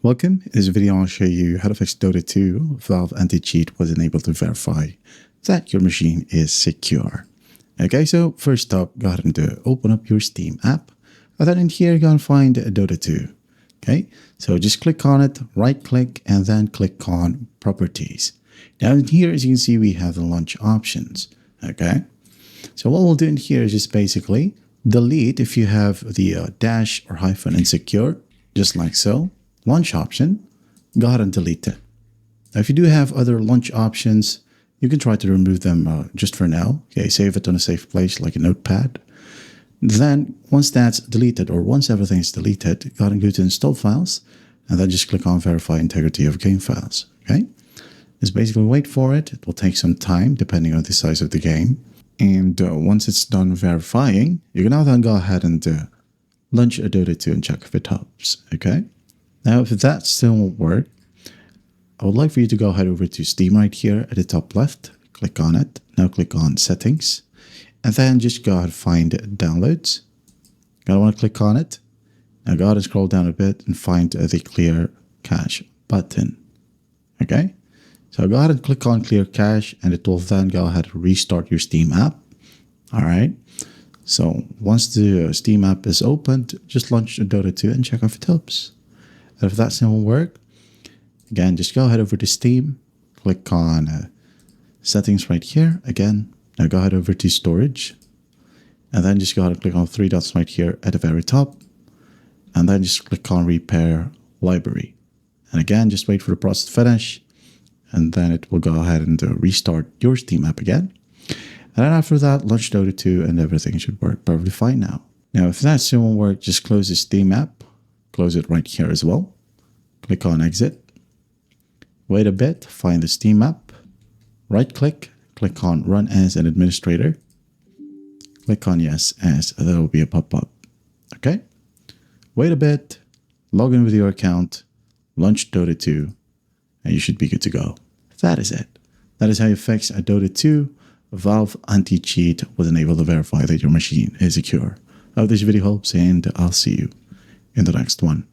Welcome. In this video, I'll show you how to fix Dota 2. Valve anti-cheat wasn't able to verify that your machine is secure. Okay, so first up, go ahead and open up your Steam app. And then in here, you're going to find Dota 2. Okay, so just click on it, right click, and then click on Properties. Now in here, as you can see, we have the launch options. Okay, so what we'll do in here is just basically delete if you have the dash or hyphen insecure, just like so. Launch option, go ahead and delete it. Now, if you do have other launch options, you can try to remove them just for now. Okay, save it on a safe place like a notepad. Then once that's deleted, or once everything's deleted, go ahead and go to install files, and then just click on verify integrity of game files. Okay, just basically wait for it. It will take some time depending on the size of the game. And once it's done verifying, you can now then go ahead and launch a Dota 2 and check if it helps. Okay. Now, if that still won't work, I would like for you to go ahead over to Steam right here at the top left. Click on it. Now click on Settings. And then just go ahead and find Downloads. You're going to want to click on it. Now go ahead and scroll down a bit and find the Clear Cache button. Okay? So go ahead and click on Clear Cache, and it will then go ahead and restart your Steam app. All right? So once the Steam app is opened, just launch Dota 2 and check if it helps. And if that still won't work, again, just go ahead over to Steam, click on Settings right here. Again, now go ahead over to Storage, and then just go ahead and click on 3 dots right here at the very top, and then just click on Repair Library. And again, just wait for the process to finish, and then it will go ahead and restart your Steam app again. And then after that, launch Dota 2, and everything should work perfectly fine now. Now, if that still won't work, just close the Steam app. Close it right here as well. Click on Exit. Wait a bit, find the Steam app. Right click, click on Run as an Administrator. Click on Yes as there will be a pop-up. Okay? Wait a bit, log in with your account, launch Dota 2, and you should be good to go. That is it. That is how you fix a Dota 2. Valve anti-cheat wasn't able to verify that your machine is secure. I hope this video helps, and I'll see you in the next one.